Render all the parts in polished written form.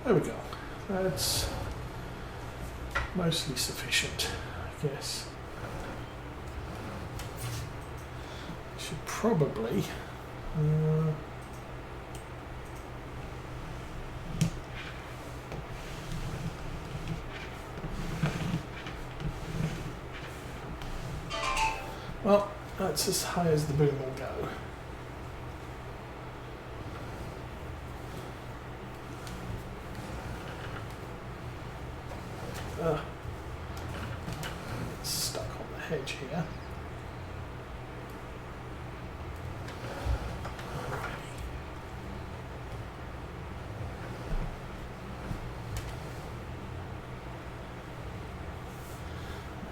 There we go. That's mostly sufficient, I guess. Should probably well, that's as high as the boom will go. It's stuck on the hedge here.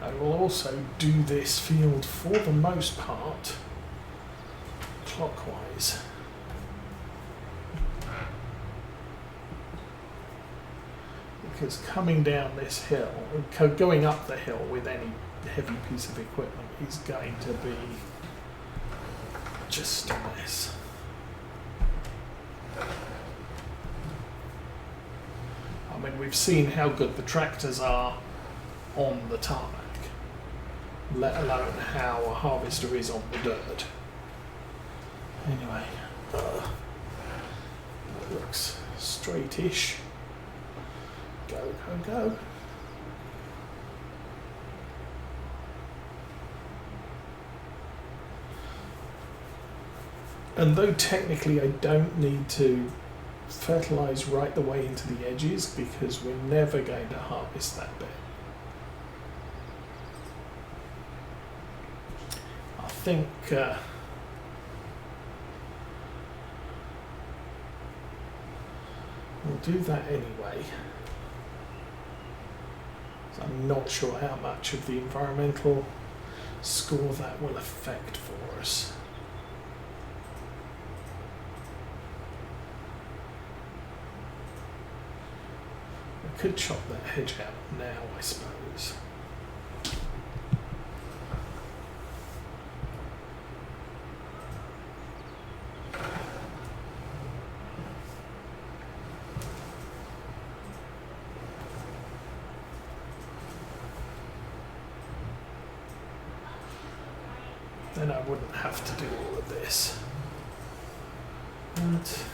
I will also do this field for the most part clockwise. Because coming down this hill, going up the hill with any heavy piece of equipment is going to be just a mess. I mean, we've seen how good the tractors are on the tarmac, let alone how a harvester is on the dirt. Anyway, that looks straightish. Go, go, go. And though technically I don't need to fertilise right the way into the edges because we're never going to harvest that bit, I think we'll do that anyway. I'm not sure how much of the environmental score that will affect for us. I could chop that hedge out now, I suppose. Then I wouldn't have to do all of this. But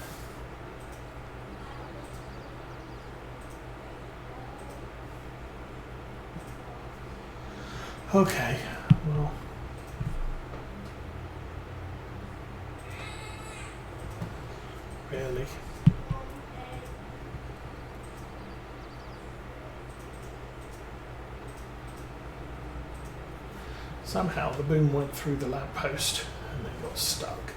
okay, well, really. Somehow the boom went through the lamppost and it got stuck.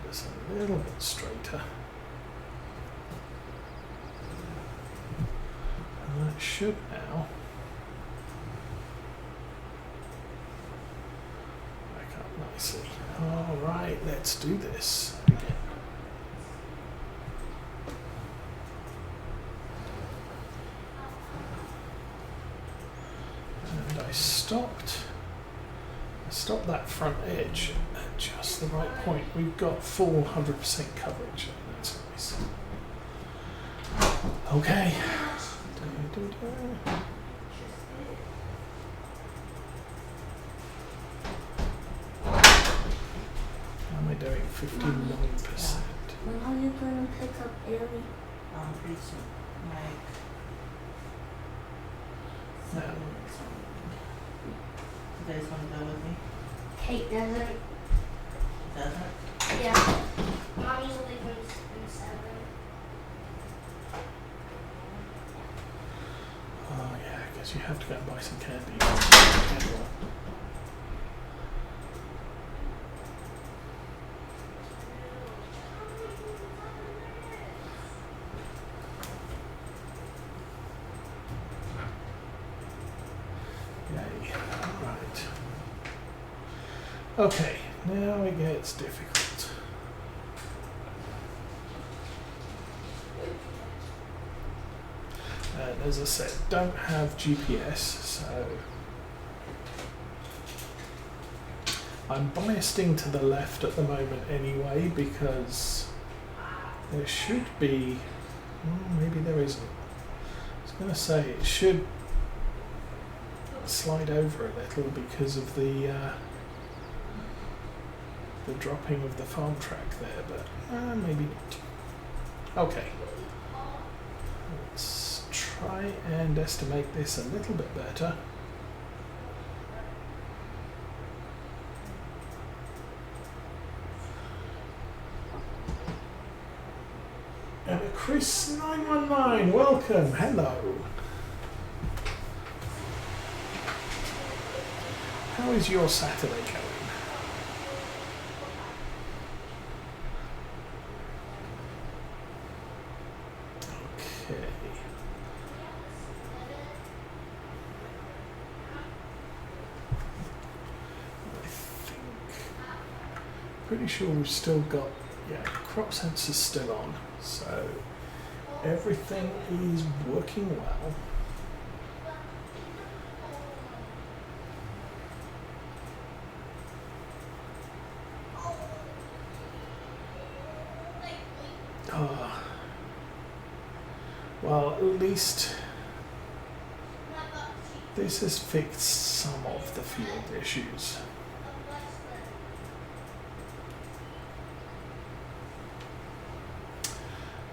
Get us a little bit straighter. And that should now back up nicely. Alright, let's do this again. I stopped that front edge at just the right point. We've got full 100% coverage. That's nice. Okay. How am I doing? 59%. When are you going to pick up Ellie? Pretty soon. Like Now. 7 minutes. You guys want to go with me? Kate doesn't. Doesn't? Yeah. Mom usually leaves in 7. Oh yeah, I guess you have to go and buy some candy. Yay. Right. Okay, now it gets difficult. And as I said, don't have GPS, so I'm biasing to the left at the moment anyway because There should be, well, maybe there isn't. I was going to say it should slide over a little because of the dropping of the farm track there, but maybe not. Okay, let's try and estimate this a little bit better. And Chris919, welcome, hello. How is your Saturday going? Okay. I think, pretty sure we've still got, yeah, crop sensors still on, so everything is working well. Well, at least this has fixed some of the field issues.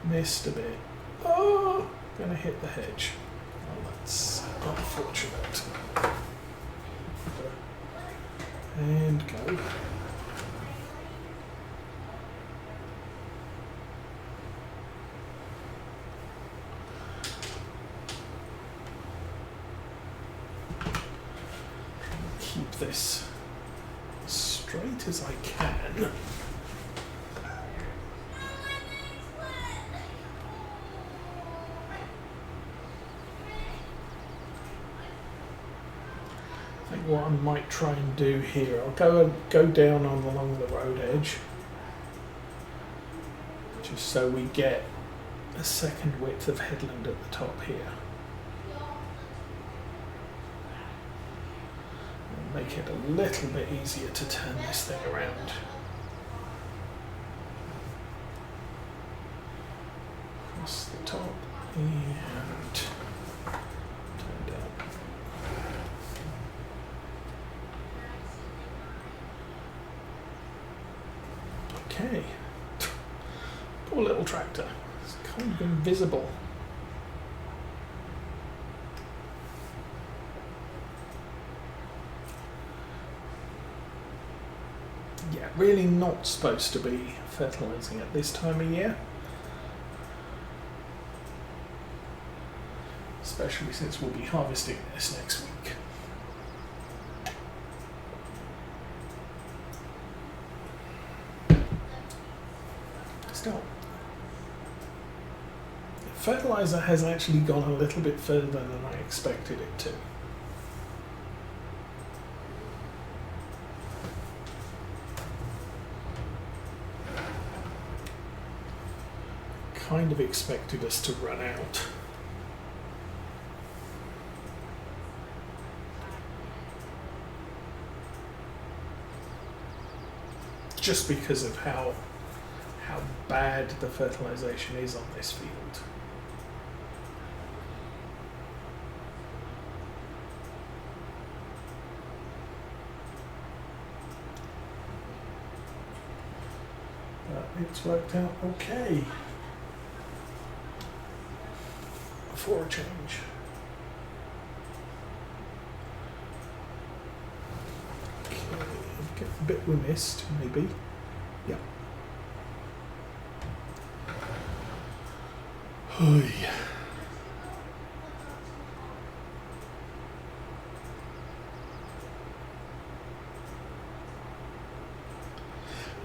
Missed a bit. Oh, gonna hit the hedge. Well, that's unfortunate. And go. Keep this as straight as I can. I think what I might try and do here, I'll go down along the road edge, just so we get a second width of headland at the top here. And make it a little bit easier to turn this thing around. Across the top and turn down. Okay. Poor little tractor. It's kind of invisible. Yeah, really not supposed to be fertilising at this time of year. Especially since we'll be harvesting this next week. Still, fertiliser has actually gone a little bit further than I expected it to. Kind of expected us to run out. Just because of how bad the fertilisation is on this field. But it's worked out okay. For a change. Okay, get the bit we missed, maybe. Yep. Oy.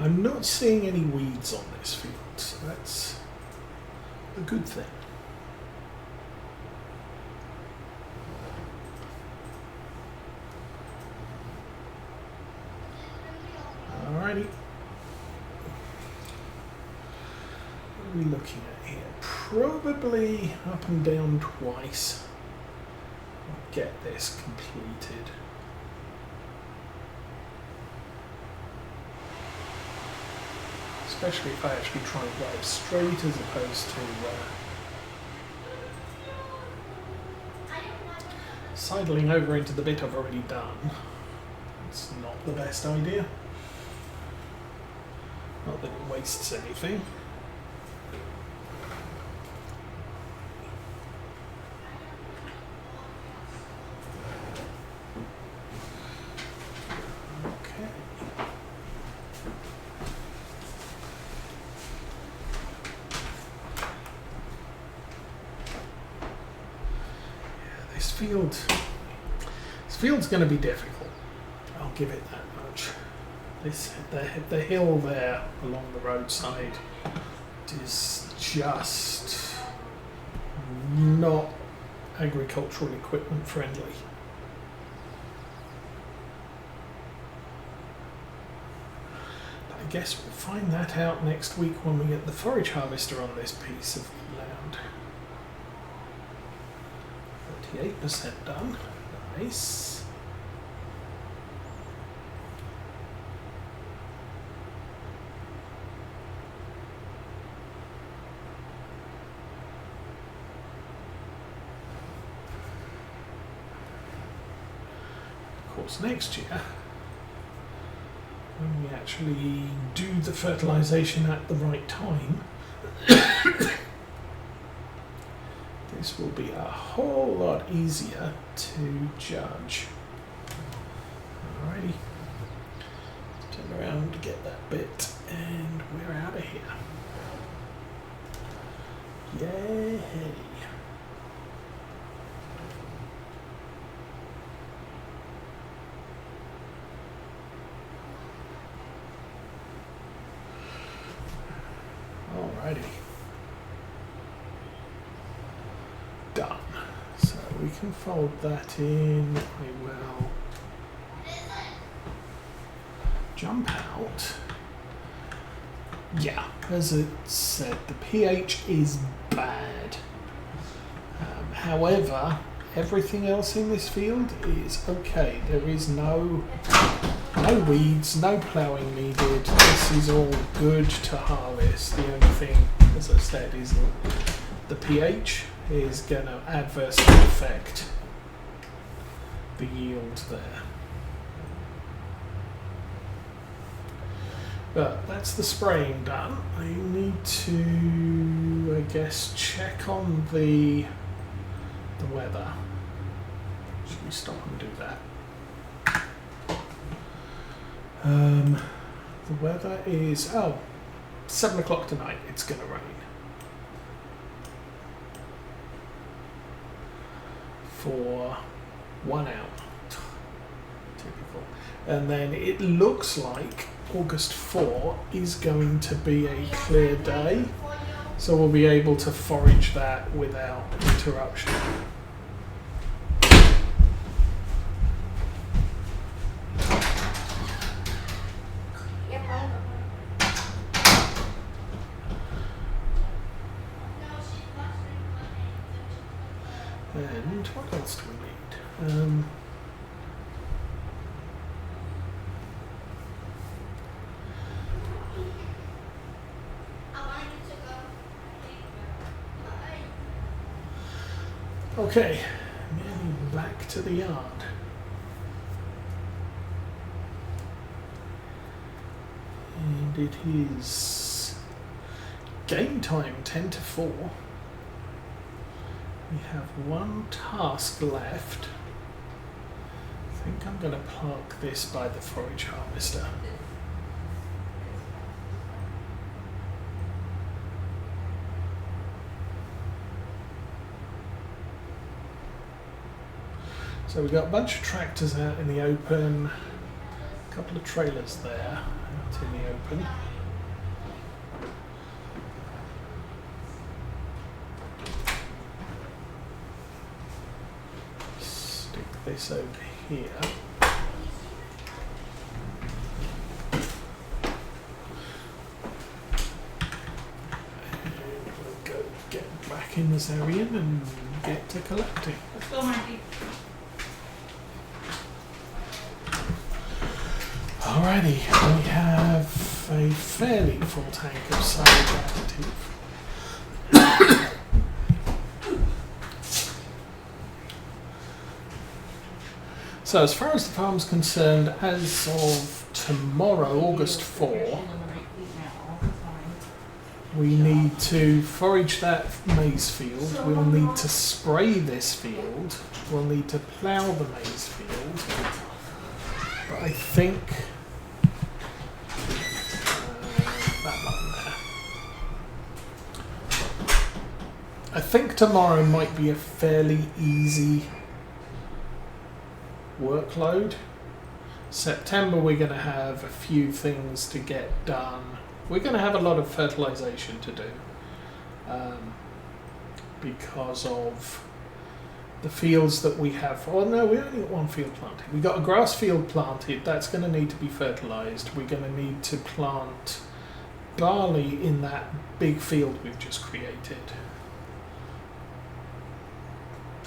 I'm not seeing any weeds on this field, so that's a good thing. Alrighty. What are we looking at here? Probably up and down twice. I'll get this completed. It's especially if I actually try and drive straight as opposed to sidling over into the bit I've already done. It's not the best idea. Not that it wastes anything. This field's going to be difficult. I'll give it that much. The hill there along the roadside is just not agricultural equipment friendly. But I guess we'll find that out next week when we get the forage harvester on this piece of land. 38% done. Nice. Of course, next year, when we actually do the fertilization at the right time, this will be a whole lot easier to judge. Alrighty, turn around to get that bit, and we're out of here. Yay! Alrighty. Done. So we can fold that in. I will jump out. Yeah, as it said, the pH is bad. However, everything else in this field is okay. There is no weeds, no ploughing needed. This is all good to harvest. The only thing, as I said, is the pH is going to adversely affect the yield there. But that's the spraying done. I need to, I guess, check on the weather. Should we stop and do that? The weather is, 7 o'clock tonight, it's going to rain. For 1 hour. Typical. And then it looks like August 4 is going to be a clear day, so we'll be able to forage that without interruption. And what else do we need? Okay, getting back to the yard. And it is game time, 10 to 4. We have one task left. I think I'm going to park this by the forage harvester. So we've got a bunch of tractors out in the open, a couple of trailers there out in the open. Stick this over here. And we'll go get back in this area and get to collecting. Let's go, Mikey. Alrighty, we have have a fairly full tank of silage additive. So as far as the farm's concerned, as of tomorrow, August 4, Eliminate wheat now, fine. we need to forage that maize field, we'll need to spray this field, we'll need to plough the maize field, but I think that button there. I think tomorrow might be a fairly easy workload. September we're going to have a few things to get done. We're going to have a lot of fertilization to do because of the fields that we have. Oh no, we only got one field planted. We got a grass field planted. That's going to need to be fertilized. We're going to need to plant barley in that big field we've just created,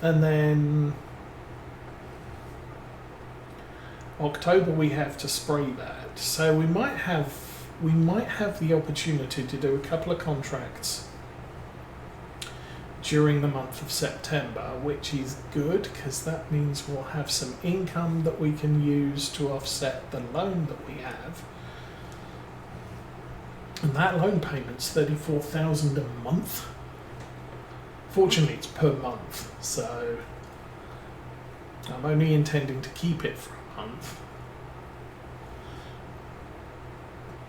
and then October we have to spray that. So we might have the opportunity to do a couple of contracts during the month of September, which is good because that means we'll have some income that we can use to offset the loan that we have. And that loan payment's $34,000 a month. Fortunately, it's per month, so I'm only intending to keep it for a month.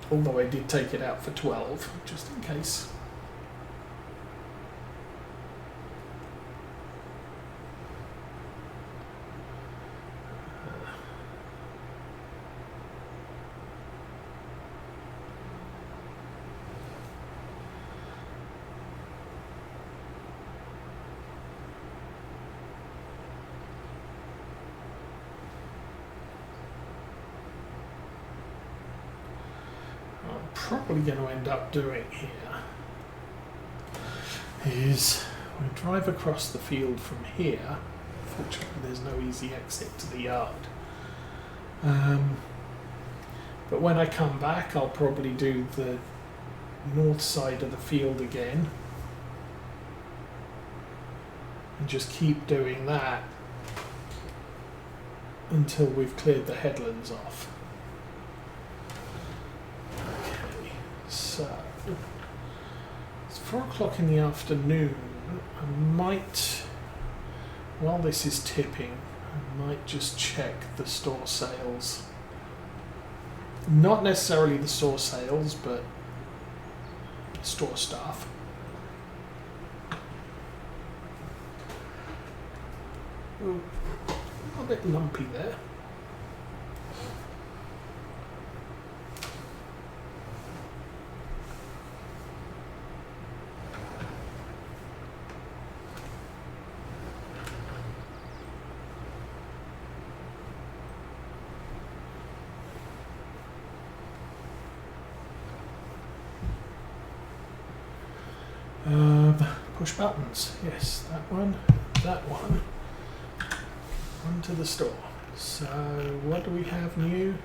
Although I did take it out for 12, just in case. Probably going to end up doing here is we drive across the field from here. Fortunately there's no easy exit to the yard, but when I come back I'll probably do the north side of the field again and just keep doing that until we've cleared the headlands off. So, it's 4 o'clock in the afternoon. I might, while this is tipping, I might just check the store sales. Not necessarily the store sales, but store stuff. Ooh, a bit lumpy there. Push buttons, yes, that one, onto the store. So what do we have new?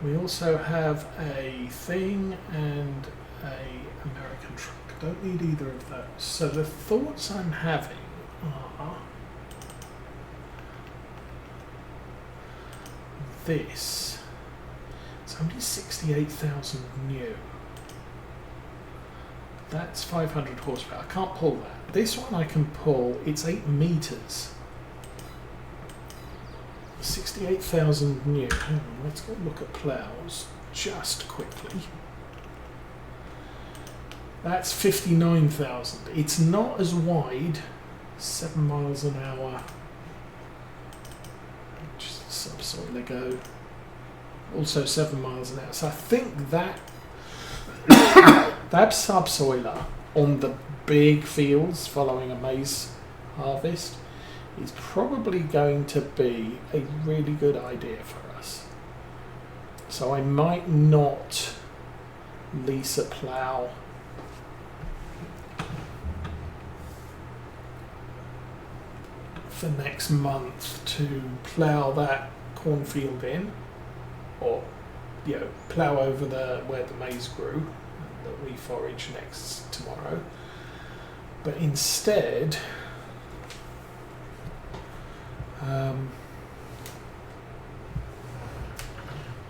We also have a thing and a American truck. Don't need either of those. So the thoughts I'm having are this. It's only 68,000 new. That's 500 horsepower. I can't pull that. This one I can pull. It's 8 meters. 68,000 new. Hang on, let's go look at plows just quickly. That's 59,000. It's not as wide. 7 miles an hour. Just subsoiler go. Also 7 miles an hour. So I think that that subsoiler on the big fields following a maize harvest is probably going to be a really good idea for us. So I might not lease a plough for next month to plough that cornfield in, or plough over where the maize grew that we forage next tomorrow. But instead,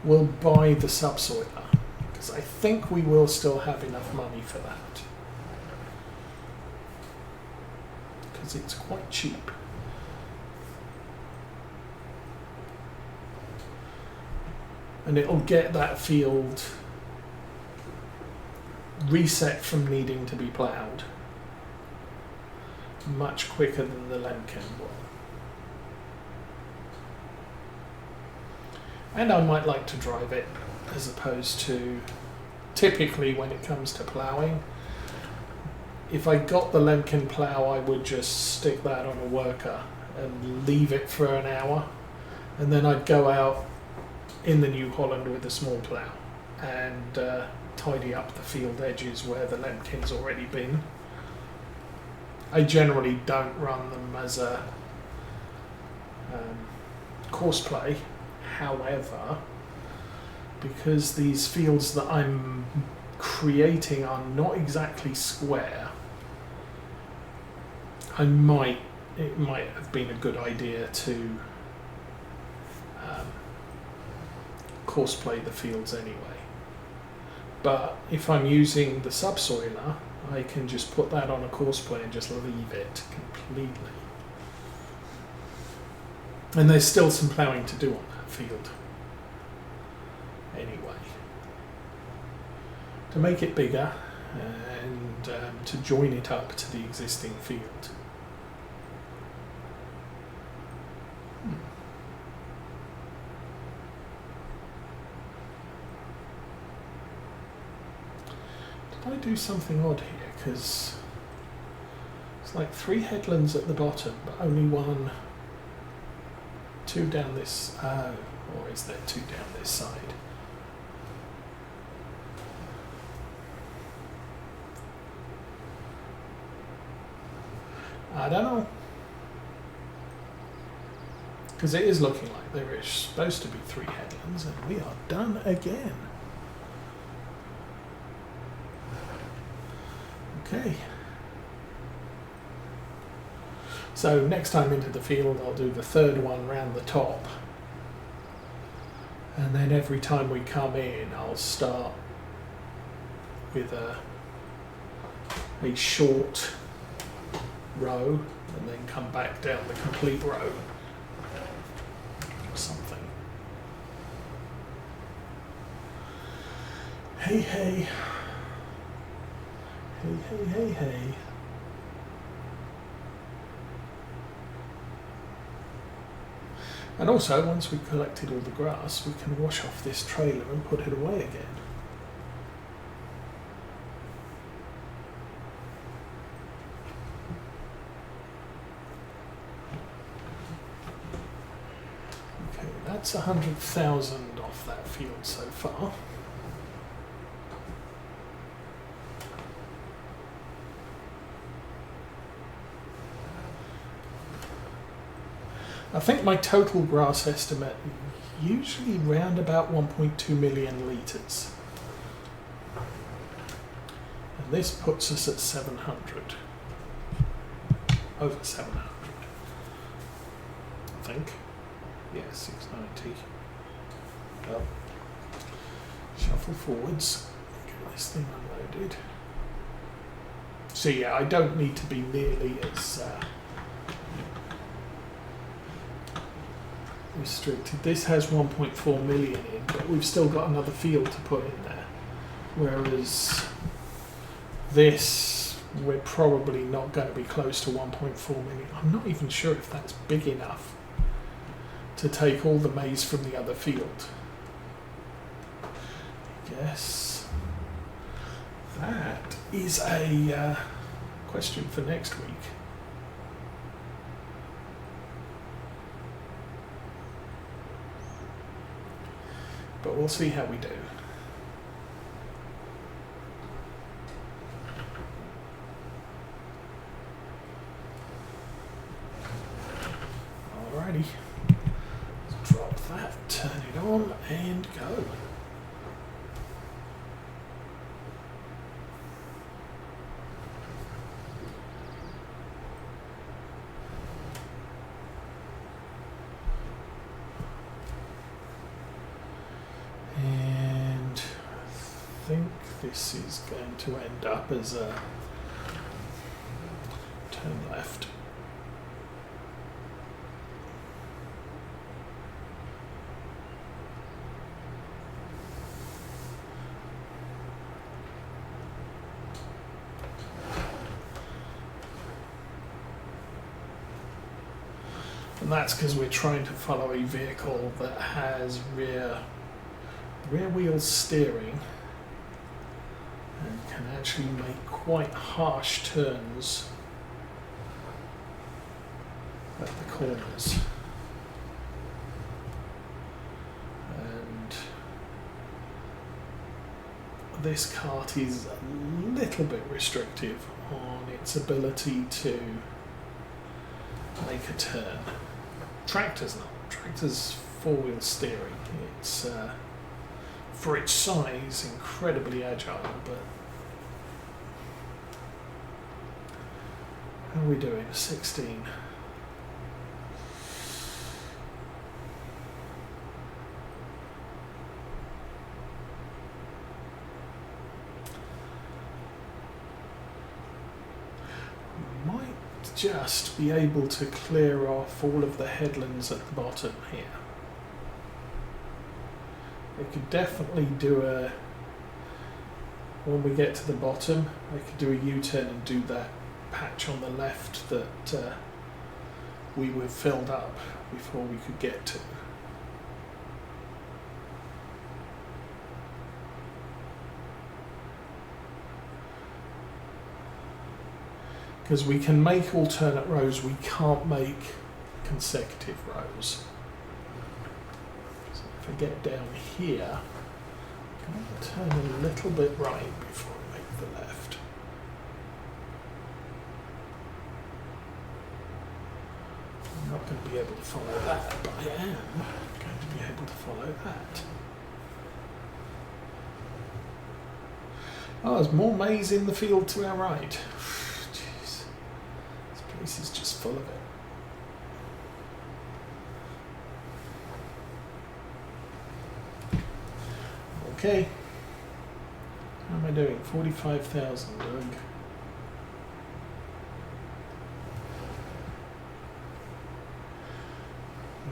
we'll buy the subsoiler, because I think we will still have enough money for that, because it's quite cheap. And it'll get that field reset from needing to be ploughed much quicker than the Lemken will. And I might like to drive it, as opposed to, typically when it comes to ploughing, if I got the Lemken plough, I would just stick that on a worker and leave it for an hour, and then I'd go out in the New Holland with a small plough and tidy up the field edges where the Lemken's already been. I generally don't run them as a course play. However, because these fields that I'm creating are not exactly square, it might have been a good idea to course play the fields anyway. But if I'm using the subsoiler, I can just put that on a course play and just leave it completely. And there's still some ploughing to do on that field anyway, to make it bigger and to join it up to the existing field. Did I do something odd here? Because it's like 3 headlands at the bottom, but only 1, 2 down this, or is there 2 down this side? I don't know. Because it is looking like there is supposed to be 3 headlands, and we are done again. Okay. So next time into the field, I'll do the 3rd one round the top. And then every time we come in, I'll start with a short row and then come back down the complete row or something. Hey, hey. Hey, hey, hey, hey. And also, once we've collected all the grass, we can wash off this trailer and put it away again. Okay, that's 100,000 off that field so far. I think my total grass estimate usually round about 1.2 million litres. And this puts us at 700. Over 700. I think. Yeah, 690. Well, shuffle forwards. Get this thing unloaded. So yeah, I don't need to be nearly as restricted. This has 1.4 million in, but we've still got another field to put in there. Whereas this, we're probably not going to be close to 1.4 million. I'm not even sure if that's big enough to take all the maize from the other field. I guess that is a question for next week. But we'll see how we do. Alrighty. Let's drop that, turn it on, and go. this is going to end up as a turn left. And that's because we're trying to follow a vehicle that has rear wheel steering and can actually make quite harsh turns at the corners. And this cart is a little bit restrictive on its ability to make a turn. Tractor's not. Tractor's four-wheel steering. It's for its size incredibly agile, but how are we doing? 16. Just be able to clear off all of the headlands at the bottom here. We could definitely do when we get to the bottom, I could do a U-turn and do that patch on the left that we were filled up before we could get to. Because we can make alternate rows, we can't make consecutive rows. So if I get down here, I'm going to turn a little bit right before I make the left. I'm not going to be able to follow that, but I am going to be able to follow that. Oh, there's more maize in the field to our right. This is just full of it. Okay. How am I doing? 45,000, Doug.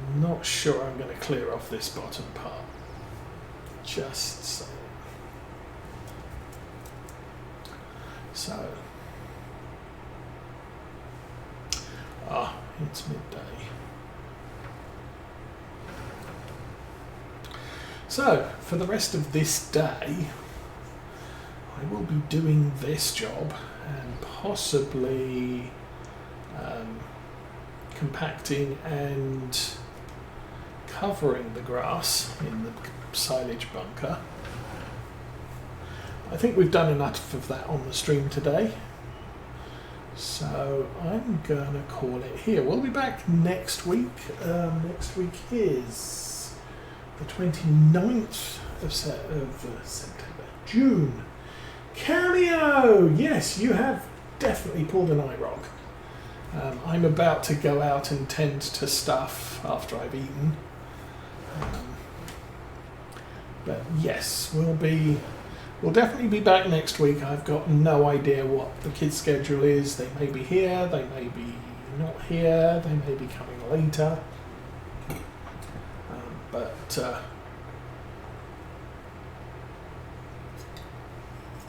I'm not sure I'm going to clear off this bottom part. Just saying. So. It's midday. So, for the rest of this day, I will be doing this job and possibly compacting and covering the grass in the silage bunker. I think we've done enough of that on the stream today. So I'm going to call it here. We'll be back next week. Next week is the 29th of September. June. Cameo! Yes, you have definitely pulled an IROG. I'm about to go out and tend to stuff after I've eaten. But yes, we'll definitely be back next week. I've got no idea what the kids' schedule is. They may be here, they may be not here, they may be coming later.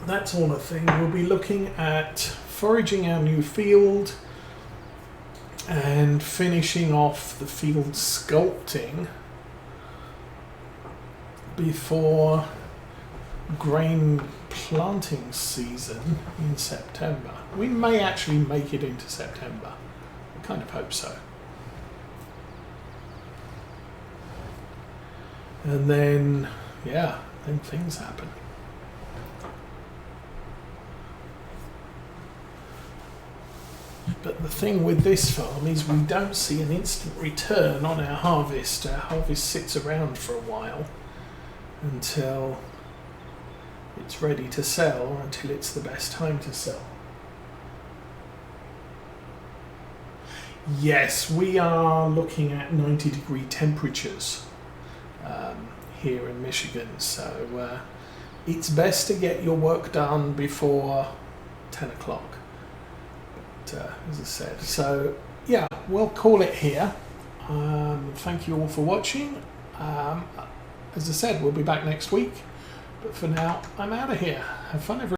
That's all a thing. We'll be looking at foraging our new field and finishing off the field sculpting before grain planting season in September. We may actually make it into September. I kind of hope so. And then, yeah, then things happen. But the thing with this farm is we don't see an instant return on our harvest. Our harvest sits around for a while until it's ready to sell, or until it's the best time to sell. Yes, we are looking at 90-degree temperatures here in Michigan, so it's best to get your work done before 10 o'clock. But, as I said, so yeah, we'll call it here. Thank you all for watching. As I said, we'll be back next week. But for now, I'm out of here. Have fun, everyone.